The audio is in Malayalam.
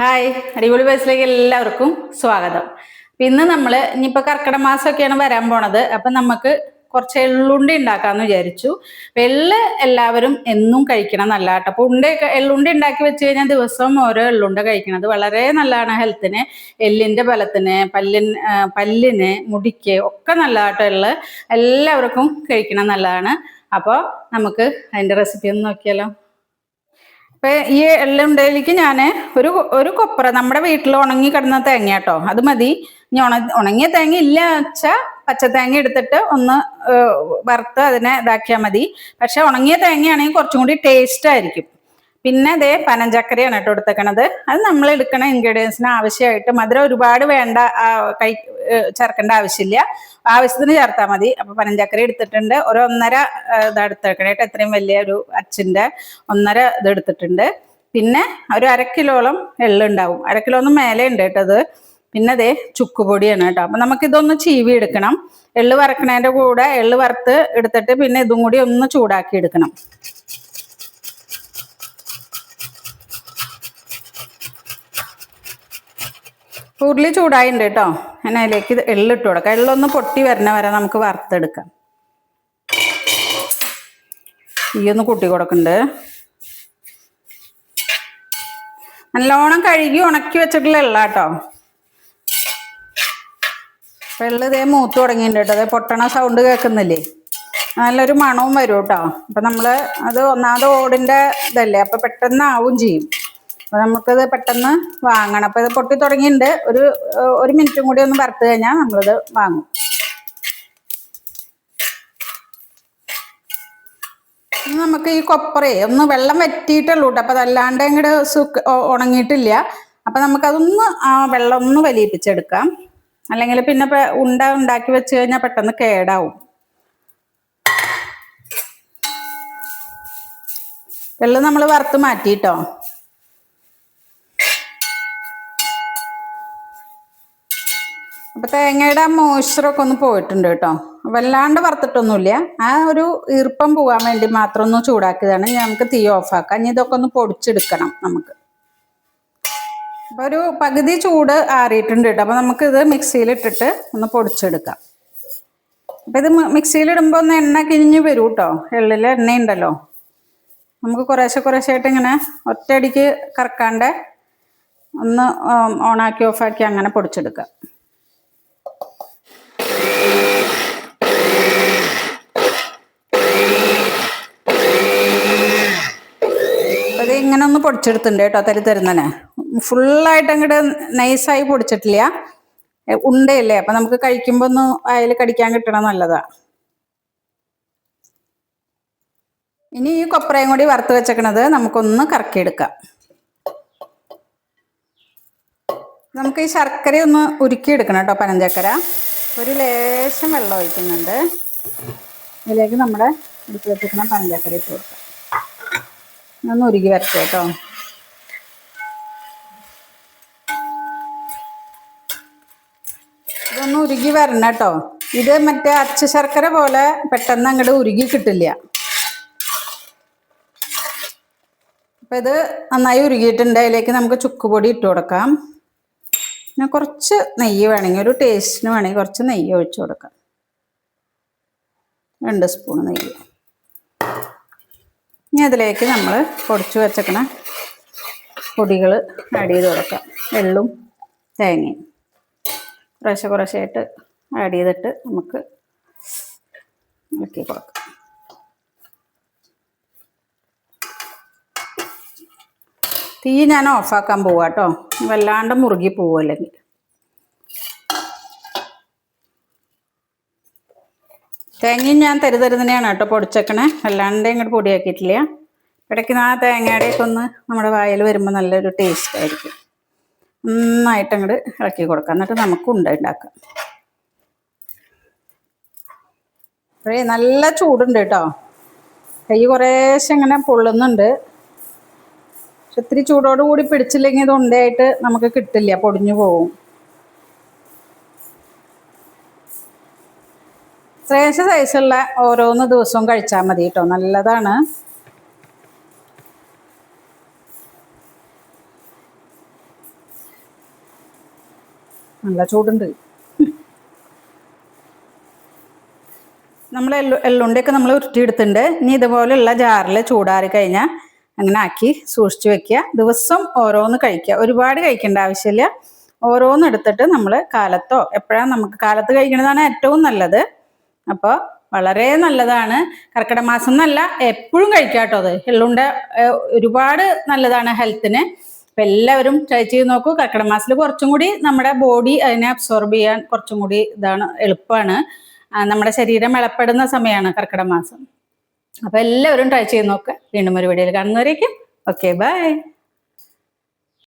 ഹായ്, അടിപൊളി ബസ്സിലേക്ക് എല്ലാവർക്കും സ്വാഗതം. ഇന്ന് നമ്മൾ ഇനിയിപ്പോൾ കർക്കിടക മാസമൊക്കെയാണ് വരാൻ പോണത്. അപ്പം നമുക്ക് കുറച്ച് എള്ളുണ്ടി ഉണ്ടാക്കാമെന്ന് വിചാരിച്ചു. എള്ള് എല്ലാവരും എന്നും കഴിക്കണം നല്ല കേട്ടോ. അപ്പോൾ എള്ളുണ്ടി ഉണ്ടാക്കി വെച്ച് കഴിഞ്ഞാൽ ദിവസം ഓരോ എള്ളുണ്ട കഴിക്കണത് വളരെ നല്ലതാണ് ഹെൽത്തിന്, എല്ലിൻ്റെ ബലത്തിന്, പല്ലിന്, മുടിക്ക് ഒക്കെ നല്ല കേട്ടോ. എള്ള് എല്ലാവർക്കും കഴിക്കണം നല്ലതാണ്. അപ്പോൾ നമുക്ക് അതിൻ്റെ റെസിപ്പി ഒന്ന് നോക്കിയാലോ. ഇപ്പം ഈ എള്ളുണ്ടയിലേക്ക് ഞാൻ ഒരു കൊപ്ര നമ്മുടെ വീട്ടിൽ ഉണങ്ങി കിടന്ന തേങ്ങ കേട്ടോ, അത് മതി. ഇനി ഉണങ്ങിയ തേങ്ങ ഇല്ല വെച്ചാൽ പച്ചത്തേങ്ങ എടുത്തിട്ട് ഒന്ന് വറുത്ത് അതിനെ ഇതാക്കിയാൽ മതി. പക്ഷെ ഉണങ്ങിയ തേങ്ങയാണെങ്കിൽ കുറച്ചും കൂടി ടേസ്റ്റ് ആയിരിക്കും. പിന്നെ അതേ പനഞ്ചക്കരയാണ് കേട്ടോ എടുത്തേക്കണത്. അത് നമ്മൾ എടുക്കണ ഇൻഗ്രീഡിയൻസിന് ആവശ്യമായിട്ട് മധുരം ഒരുപാട് വേണ്ട, ചേർക്കേണ്ട ആവശ്യമില്ല, ആവശ്യത്തിന് ചേർത്താൽ മതി. അപ്പോൾ പനഞ്ചക്കര എടുത്തിട്ടുണ്ട്. ഒരു 1.5 ഇത് എടുത്തേക്കണേ കേട്ടോ. എത്രയും വലിയ ഒരു അച്ചിൻ്റെ 1.5 ഇത് എടുത്തിട്ടുണ്ട്. പിന്നെ ഒരു 1/2 കിലോളം എള്ളുണ്ടാവും. 1/2 കിലോന്ന് മേലെ ഉണ്ട് കേട്ടോ അത്. പിന്നെ അതേ ചുക്കുപൊടിയാണ് കേട്ടോ. അപ്പം നമുക്കിതൊന്ന് ചീവി എടുക്കണം. എള്ള് വറക്കണതിൻ്റെ കൂടെ എള്ള് വറുത്ത് എടുത്തിട്ട് പിന്നെ ഇതും കൂടി ഒന്ന് ചൂടാക്കി എടുക്കണം. ഉരുളി ചൂടായിട്ടുണ്ട് കേട്ടോ. ഞാൻ അതിലേക്ക് എള്ളിട്ട് കൊടുക്കാം. എള്ളൊന്ന് പൊട്ടി വരണ വരെ നമുക്ക് വറുത്തെടുക്കാം. തീയൊന്ന് കൂട്ടി കൊടുക്കുന്നുണ്ട്. നല്ലോണം കഴുകി ഉണക്കി വെച്ചിട്ടുള്ള എള്ള കേട്ടോ. എള്ള് ഇതേ മൂത്ത് തുടങ്ങിയിട്ടുണ്ട് കേട്ടോ. അതേ പൊട്ടണ സൗണ്ട് കേൾക്കുന്നില്ലേ, നല്ലൊരു മണവും വരും കേട്ടോ. അപ്പം നമ്മൾ അത് ഒന്നാമത് ഓടിൻ്റെ ഇതല്ലേ, അപ്പം പെട്ടെന്ന് ആവും ചെയ്യും. അപ്പോൾ നമുക്കത് പെട്ടെന്ന് വാങ്ങണം. അപ്പോൾ ഇത് പൊട്ടി തുടങ്ങിയിട്ടുണ്ട്. ഒരു മിനിറ്റും കൂടി ഒന്ന് വറുത്ത് കഴിഞ്ഞാൽ നമ്മളിത് വാങ്ങും. നമുക്ക് ഈ കൊപ്രയെ ഒന്ന് വെള്ളം വറ്റിയിട്ടുള്ളൂ കേട്ടോ. അപ്പോൾ അതല്ലാണ്ട് അങ്ങോട്ട് ഉണങ്ങിയിട്ടില്ല. അപ്പം നമുക്കതൊന്ന് ആ വെള്ളം ഒന്ന് വലിയിപ്പിച്ചെടുക്കാം. അല്ലെങ്കിൽ പിന്നെ ഉണ്ടാക്കി വെച്ച് കഴിഞ്ഞാൽ പെട്ടെന്ന് കേടാവും. വെള്ളം നമ്മൾ വറുത്ത് മാറ്റിയിട്ടോ. അപ്പോൾ തേങ്ങയുടെ മോയ്സ്ചറൊക്കെ ഒന്ന് പോയിട്ടുണ്ട് കേട്ടോ. വല്ലാണ്ട് വറുത്തിട്ടൊന്നുമില്ല. ആ ഒരു ഈർപ്പം പോകാൻ വേണ്ടി മാത്രം ഒന്ന് ചൂടാക്കിയതാണ്. നമുക്ക് തീ ഓഫാക്കാം. ഇനി ഇതൊക്കെ ഒന്ന് പൊടിച്ചെടുക്കണം നമുക്ക്. അപ്പോൾ ഒരു പകുതി ചൂട് ആറിയിട്ടുണ്ട് കേട്ടോ. അപ്പോൾ നമുക്കിത് മിക്സിയിലിട്ടിട്ട് ഒന്ന് പൊടിച്ചെടുക്കാം. അപ്പോൾ ഇത് മിക്സിയിലിടുമ്പോൾ ഒന്ന് എണ്ണ കിഴിഞ്ഞ് വരും കേട്ടോ. എള്ളിൽ എണ്ണയുണ്ടല്ലോ. നമുക്ക് കുറേശ്ശായിട്ട് ഇങ്ങനെ ഒറ്റയടിക്ക് കറക്കാണ്ട് ഒന്ന് ഓണാക്കി ഓഫാക്കി അങ്ങനെ പൊടിച്ചെടുക്കാം. അത് ഇങ്ങനെ ഒന്ന് പൊടിച്ചെടുത്തിട്ടുണ്ട് കേട്ടോ. തരുന്നനെ ഫുള്ളായിട്ട് അങ്ങോട്ട് നൈസായി പൊടിച്ചിട്ടില്ല. ഉണ്ടയല്ലേ, അപ്പം നമുക്ക് കഴിക്കുമ്പോൾ ഒന്ന് വായിൽ കടിക്കാൻ കിട്ടണം, നല്ലതാണ്. ഇനി ഈ കൊപ്രയും കൂടി വറുത്ത് വെച്ചേക്കണത് നമുക്കൊന്ന് കറക്കിയെടുക്കാം. നമുക്ക് ഈ ശർക്കര ഒന്ന് ഉരുക്കിയെടുക്കണം കേട്ടോ. പനഞ്ചക്കര ഒരു ലേശം വെള്ളം ഒഴിക്കുന്നുണ്ട്. ഇതിലേക്ക് നമ്മുടെ എടുത്ത് വെച്ചിരിക്കുന്ന പനഞ്ചക്കര ഇട്ട് കൊടുക്കാം. ഒന്ന് ഉരുകി വരട്ടെ കേട്ടോ. ഇതൊന്ന് ഉരുകി വരണം കേട്ടോ. ഇത് മറ്റേ അച്ച് ശർക്കര പോലെ പെട്ടെന്ന് അങ്ങോട്ട് ഉരുകി കിട്ടില്ല. അപ്പം ഇത് നന്നായി ഉരുകിയിട്ടുണ്ട്. അതിലേക്ക് നമുക്ക് ചുക്കുപൊടി ഇട്ട് കൊടുക്കാം. പിന്നെ കുറച്ച് നെയ്യ് വേണമെങ്കിൽ, ഒരു ടേസ്റ്റിന് വേണമെങ്കിൽ കുറച്ച് നെയ്യ് ഒഴിച്ചു കൊടുക്കാം. 2 സ്പൂൺ നെയ്യ്. ഇനി അതിലേക്ക് നമ്മൾ പൊടിച്ച് വെച്ചേക്കണ പൊടികൾ ആഡ് ചെയ്ത് കൊടുക്കാം. എള്ളും തേങ്ങയും കുറേശ്ശായിട്ട് ആഡ് ചെയ്തിട്ട് നമുക്ക് ഇളക്കി കൊടുക്കാം. തീ ഞാൻ ഓഫാക്കാൻ പോവാം കേട്ടോ. വല്ലാണ്ട് മുറുകി പോവും അല്ലെങ്കിൽ. തേങ്ങയും ഞാൻ തരുതരുന്നതിനെയാണ് കേട്ടോ പൊടിച്ചേക്കണേ. വല്ലാണ്ട് ഇങ്ങോട്ട് പൊടിയാക്കിയിട്ടില്ല. ഇടയ്ക്ക് ആ തേങ്ങയുടെയൊക്കെ ഒന്ന് നമ്മുടെ വായിൽ വരുമ്പോൾ നല്ലൊരു ടേസ്റ്റ് ആയിരിക്കും. നന്നായിട്ട് അങ്ങോട്ട് ഇളക്കി കൊടുക്കാം. എന്നിട്ട് നമുക്ക് ഉണ്ടാക്കാം. അപ്പോഴേ നല്ല ചൂടുണ്ട് കേട്ടോ. കൈ കുറേശ്ശെ ഇങ്ങനെ പൊള്ളുന്നുണ്ട്. പക്ഷെ ഇത്തിരി ചൂടോടുകൂടി പിടിച്ചില്ലെങ്കിൽ ഇത് ഉണ്ടയായിട്ട് നമുക്ക് കിട്ടില്ല, പൊടിഞ്ഞു പോവും. ശ്രേഷ്ഠ സൈസുള്ള ഓരോന്ന് ദിവസവും കഴിച്ചാൽ മതി കേട്ടോ. നല്ലതാണ്. നല്ല ചൂടുണ്ട്. നമ്മൾ എള്ളുണ്ടിയൊക്കെ നമ്മൾ ഉരുട്ടിയെടുത്തിട്ടുണ്ട്. ഇനി ഇതുപോലെയുള്ള ജാറിൽ ചൂടാറി കഴിഞ്ഞാൽ അങ്ങനെ ആക്കി സൂക്ഷിച്ചു വെക്കുക. ദിവസം ഓരോന്ന് കഴിക്കുക. ഒരുപാട് കഴിക്കേണ്ട ആവശ്യമില്ല. ഓരോന്ന് എടുത്തിട്ട് നമ്മൾ കാലത്തോ എപ്പോഴാണ് നമുക്ക് കാലത്ത് കഴിക്കുന്നതാണ് ഏറ്റവും നല്ലത്. അപ്പോൾ വളരെ നല്ലതാണ്. കർക്കിടക മാസം എന്നല്ല, എപ്പോഴും കഴിക്കാട്ടോ. അത് എള്ളുണ്ട ഒരുപാട് നല്ലതാണ് ഹെൽത്തിന്. അപ്പം എല്ലാവരും ട്രൈ ചെയ്ത് നോക്കൂ. കർക്കിടക മാസത്തിൽ കുറച്ചും കൂടി നമ്മുടെ ബോഡി അതിനെ അബ്സോർബ് ചെയ്യാൻ കുറച്ചും കൂടി എളുപ്പമാണ്. നമ്മുടെ ശരീരം ഇളപ്പെടുന്ന സമയമാണ് കർക്കിടക മാസം. അപ്പം എല്ലാവരും ട്രൈ ചെയ്ത് നോക്കുക. വീണ്ടും ഒരു വീഡിയോയിൽ കാണുന്നവരേക്കും ഓക്കെ, ബൈ.